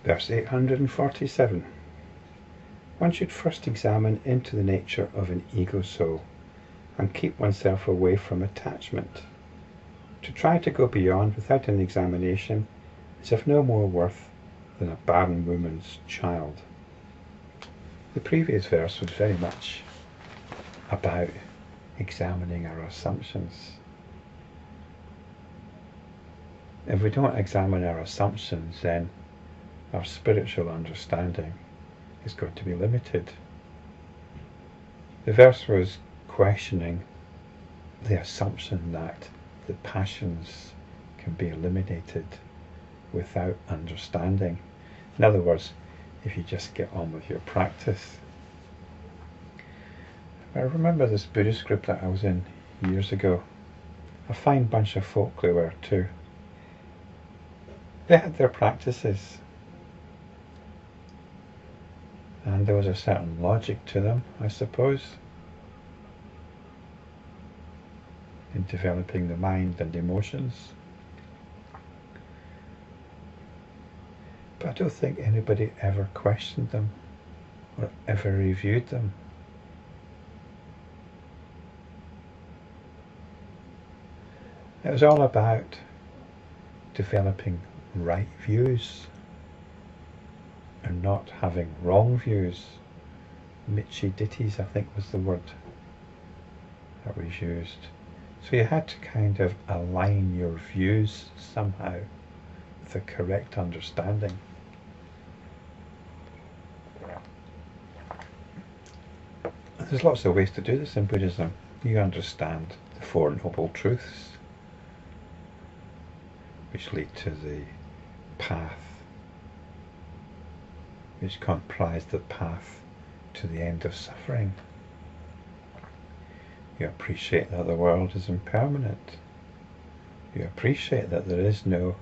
Verse 847. One should first examine into the nature of an ego soul and keep oneself away from attachment. To try to go beyond without an examination is of no more worth than a barren woman's child. The previous verse was very much about examining our assumptions. If we don't examine our assumptions, then our spiritual understanding is going to be limited. The verse was questioning the assumption that the passions can be eliminated without understanding. In other words, if you just get on with your practice. I remember this Buddhist group that I was in years ago. A fine bunch of folk they were too. They had their practices, and there was a certain logic to them, I suppose, in developing the mind and emotions. But I don't think anybody ever questioned them or ever reviewed them. It was all about developing right views and not having wrong views. Michi ditties, I think, was the word that was used. So you had to kind of align your views somehow with the correct understanding. There's lots of ways to do this in Buddhism. You understand the Four Noble Truths, which lead to the path, which comprise the path to the end of suffering. You appreciate that the world is impermanent. You appreciate that there is no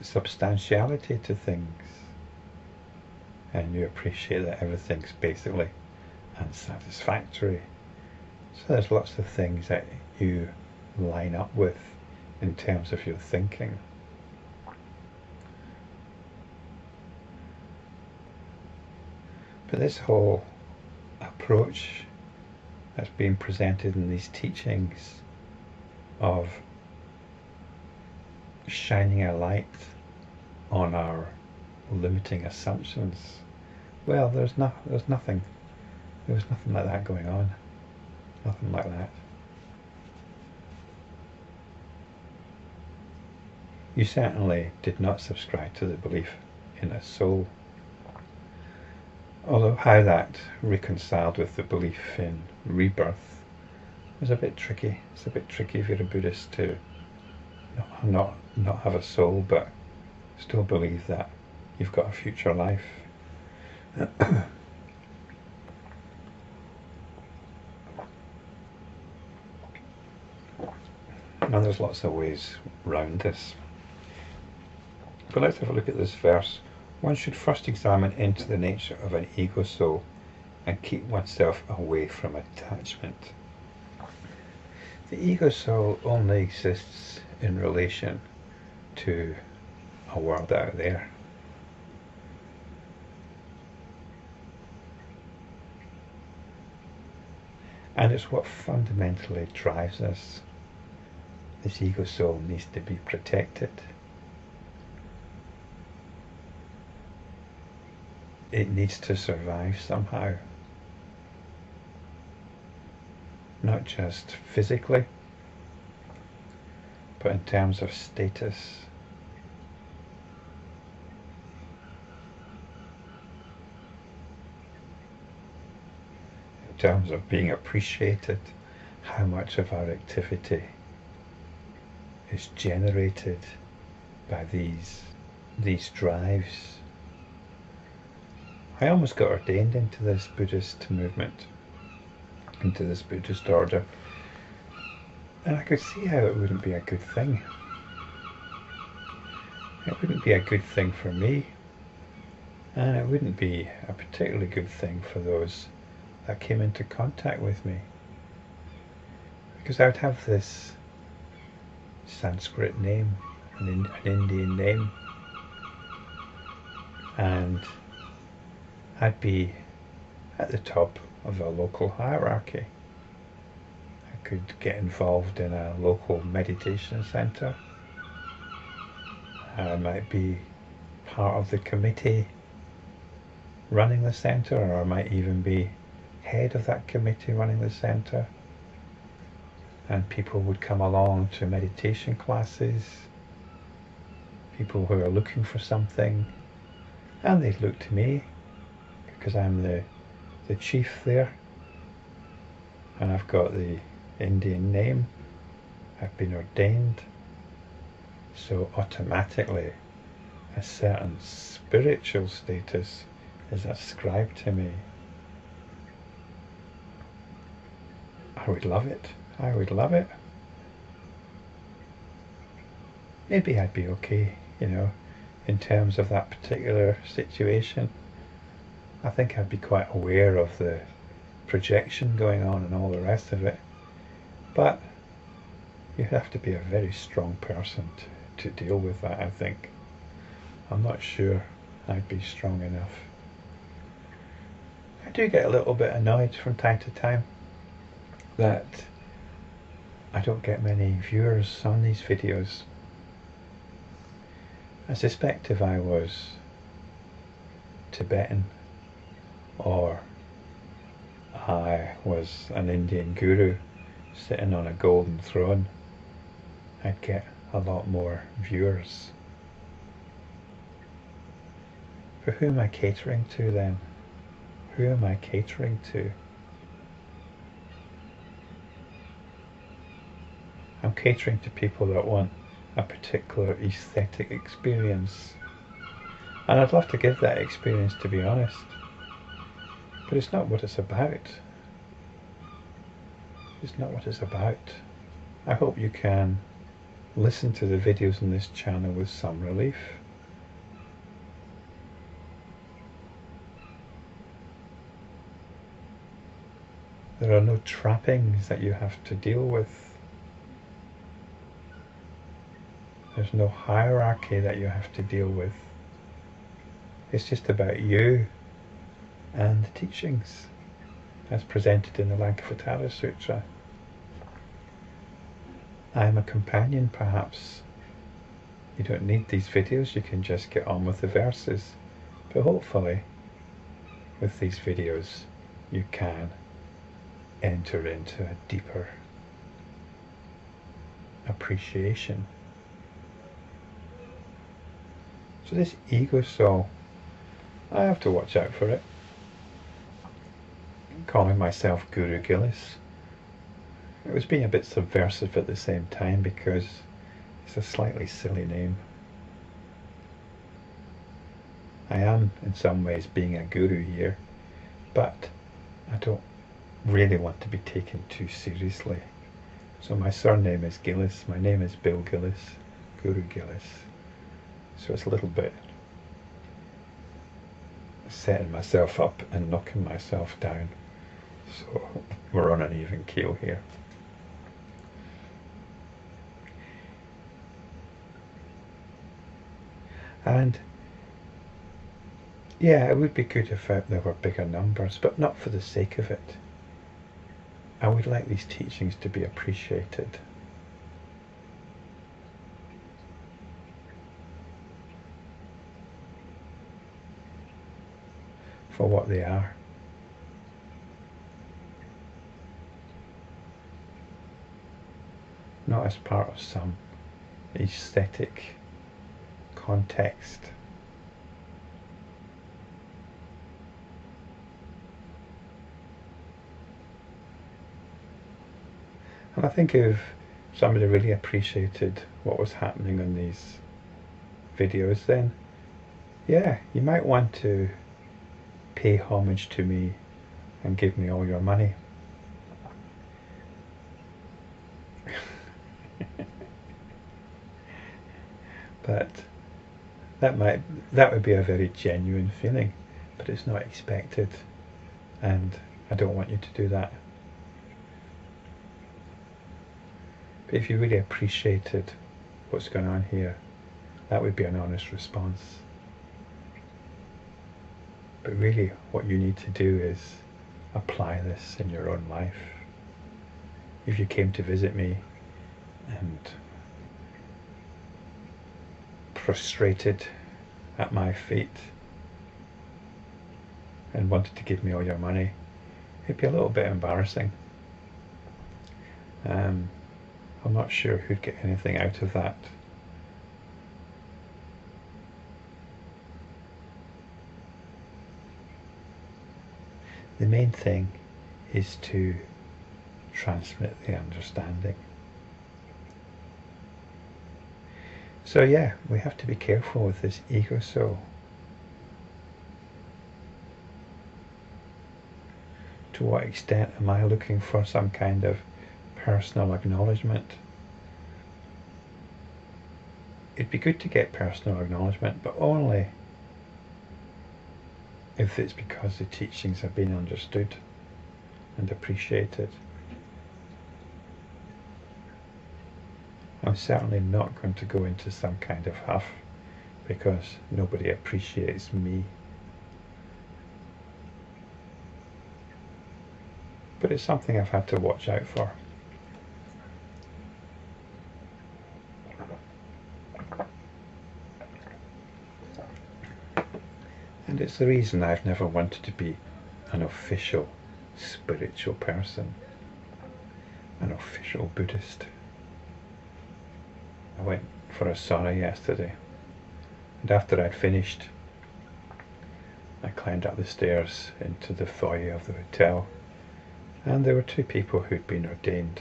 substantiality to things. And you appreciate that everything's basically unsatisfactory. So there's lots of things that you line up with in terms of your thinking. But this whole approach that's being presented in these teachings of shining a light on our limiting assumptions, well, there was nothing like that going on. Nothing like that. You certainly did not subscribe to the belief in a soul. Although how that reconciled with the belief in rebirth was a bit tricky. It's a bit tricky if you're a Buddhist to not have a soul but still believe that you've got a future life. And there's lots of ways around this. But let's have a look at this verse. One should first examine into the nature of an ego soul and keep oneself away from attachment. The ego soul only exists in relation to a world out there. And it's what fundamentally drives us. This ego soul needs to be protected. It needs to survive somehow. Not just physically, but in terms of status. In terms of being appreciated, how much of our activity is generated by these drives. I almost got ordained into this Buddhist movement, into this Buddhist order, and I could see how it wouldn't be a good thing. It wouldn't be a good thing for me, and it wouldn't be a particularly good thing for those that came into contact with me, because I would have this Sanskrit name, an Indian name, and I'd be at the top of a local hierarchy. I could get involved in a local meditation centre. I might be part of the committee running the centre, or I might even be head of that committee running the centre. And people would come along to meditation classes, people who are looking for something, and they'd look to me because I'm the chief there, and I've got the Indian name. I've been ordained, so automatically a certain spiritual status is ascribed to me. I would love it. I would love it. Maybe I'd be okay, in terms of that particular situation. I think I'd be quite aware of the projection going on and all the rest of it. But you have to be a very strong person to deal with that, I think. I'm not sure I'd be strong enough. I do get a little bit annoyed from time to time that I don't get many viewers on these videos. I suspect if I was Tibetan, or I was an Indian guru sitting on a golden throne, I'd get a lot more viewers. But who am I catering to then? Who am I catering to? I'm catering to people that want a particular aesthetic experience. And I'd love to give that experience, to be honest. But it's not what it's about. It's not what it's about. I hope you can listen to the videos on this channel with some relief. There are no trappings that you have to deal with. There's no hierarchy that you have to deal with. It's just about you and the teachings as presented in the Lankavatara Sutra. I am a companion, perhaps. You don't need these videos, you can just get on with the verses. But hopefully, with these videos, you can enter into a deeper appreciation. So this ego soul, I have to watch out for it. I'm calling myself Gurugillies. It was being a bit subversive at the same time because it's a slightly silly name. I am in some ways being a guru here, but I don't really want to be taken too seriously. So my surname is Gillis, my name is Bill Gillis, Gurugillies. So it's a little bit setting myself up and knocking myself down. So we're on an even keel here. And yeah, it would be good if there were bigger numbers, but not for the sake of it. I would like these teachings to be appreciated. For what they are. Not as part of some aesthetic context. And I think if somebody really appreciated what was happening on these videos, then yeah, you might want to pay homage to me and give me all your money. But that would be a very genuine feeling, but it's not expected, and I don't want you to do that. But if you really appreciated what's going on here, that would be an honest response. But really what you need to do is apply this in your own life. If you came to visit me and prostrated at my feet and wanted to give me all your money, it'd be a little bit embarrassing. I'm not sure who'd get anything out of that. The main thing is to transmit the understanding. So yeah, we have to be careful with this ego soul. To what extent am I looking for some kind of personal acknowledgement? It'd be good to get personal acknowledgement, but only if it's because the teachings have been understood and appreciated. I'm certainly not going to go into some kind of huff because nobody appreciates me. But it's something I've had to watch out for. And it's the reason I've never wanted to be an official spiritual person, an official Buddhist. I went for a sauna yesterday, and after I'd finished, I climbed up the stairs into the foyer of the hotel, and there were two people who'd been ordained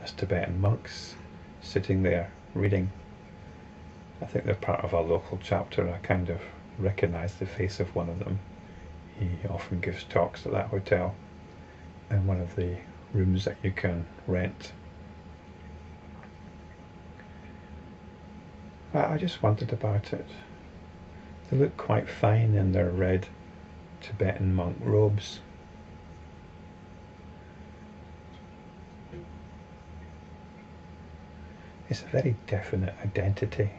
as Tibetan monks sitting there reading. I think they're part of a local chapter. I kind of recognised the face of one of them. He often gives talks at that hotel in one of the rooms that you can rent. I just wondered about it. They look quite fine in their red Tibetan monk robes. It's a very definite identity.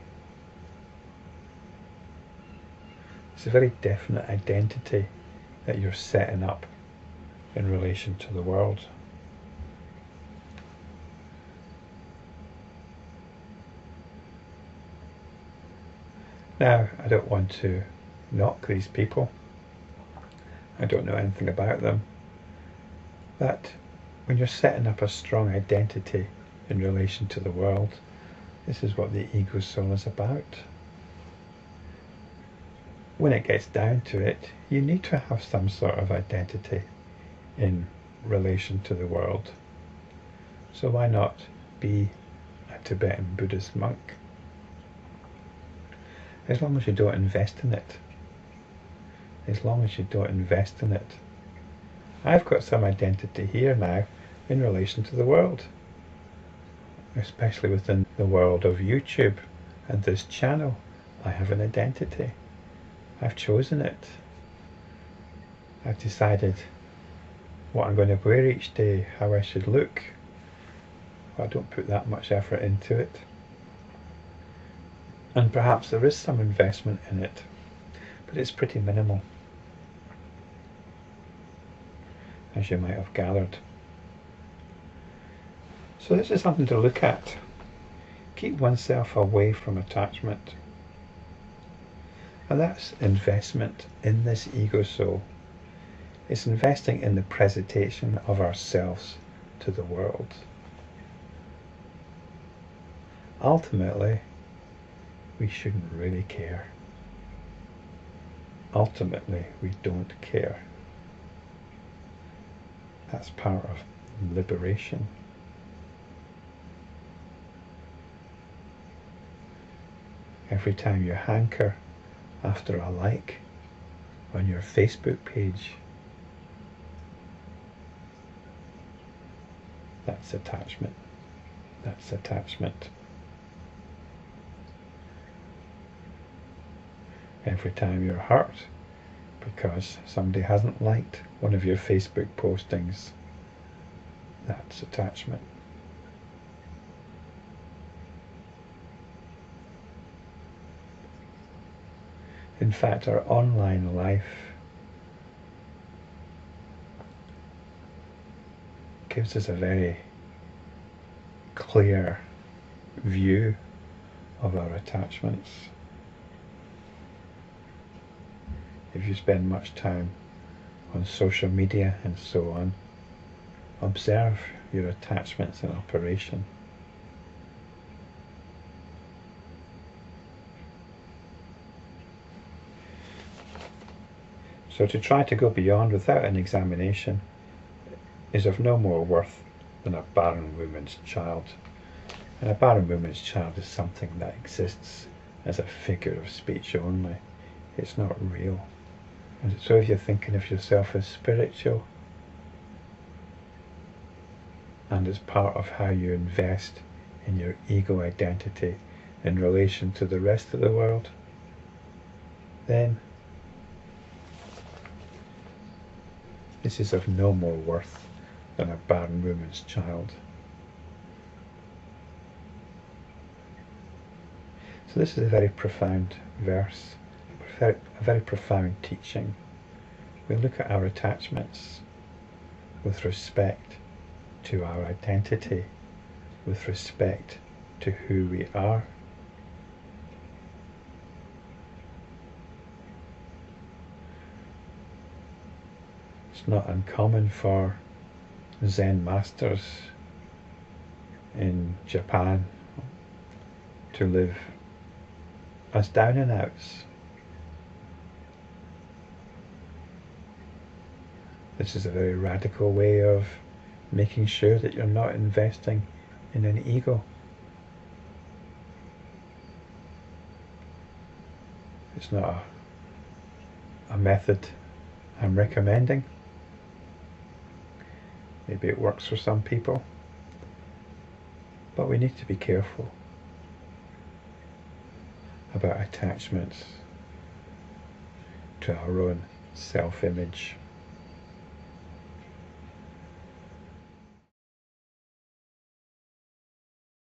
It's a very definite identity that you're setting up in relation to the world. Now, I don't want to knock these people. I don't know anything about them. But when you're setting up a strong identity in relation to the world, this is what the ego soul is about. When it gets down to it, you need to have some sort of identity in relation to the world. So why not be a Tibetan Buddhist monk? As long as you don't invest in it. As long as you don't invest in it. I've got some identity here now in relation to the world. Especially within the world of YouTube and this channel. I have an identity. I've chosen it. I've decided what I'm going to wear each day, how I should look. I don't put that much effort into it. And perhaps there is some investment in it, but it's pretty minimal, as you might have gathered. So this is something to look at. Keep oneself away from attachment. And that's investment in this ego soul. It's investing in the presentation of ourselves to the world. Ultimately, we shouldn't really care. Ultimately, we don't care. That's part of liberation. Every time you hanker after a like on your Facebook page, that's attachment. That's attachment. Every time you're hurt because somebody hasn't liked one of your Facebook postings, that's attachment. In fact, our online life gives us a very clear view of our attachments. If you spend much time on social media and so on, observe your attachments in operation. So to try to go beyond without an examination is of no more worth than a barren woman's child. And a barren woman's child is something that exists as a figure of speech only. It's not real. And so if you're thinking of yourself as spiritual, and as part of how you invest in your ego identity in relation to the rest of the world, then this is of no more worth than a barren woman's child. So this is a very profound verse, a very profound teaching. We look at our attachments with respect to our identity, with respect to who we are. It's not uncommon for Zen masters in Japan to live as down and outs. This is a very radical way of making sure that you're not investing in an ego. It's not a method I'm recommending. Maybe it works for some people, but we need to be careful about attachments to our own self-image.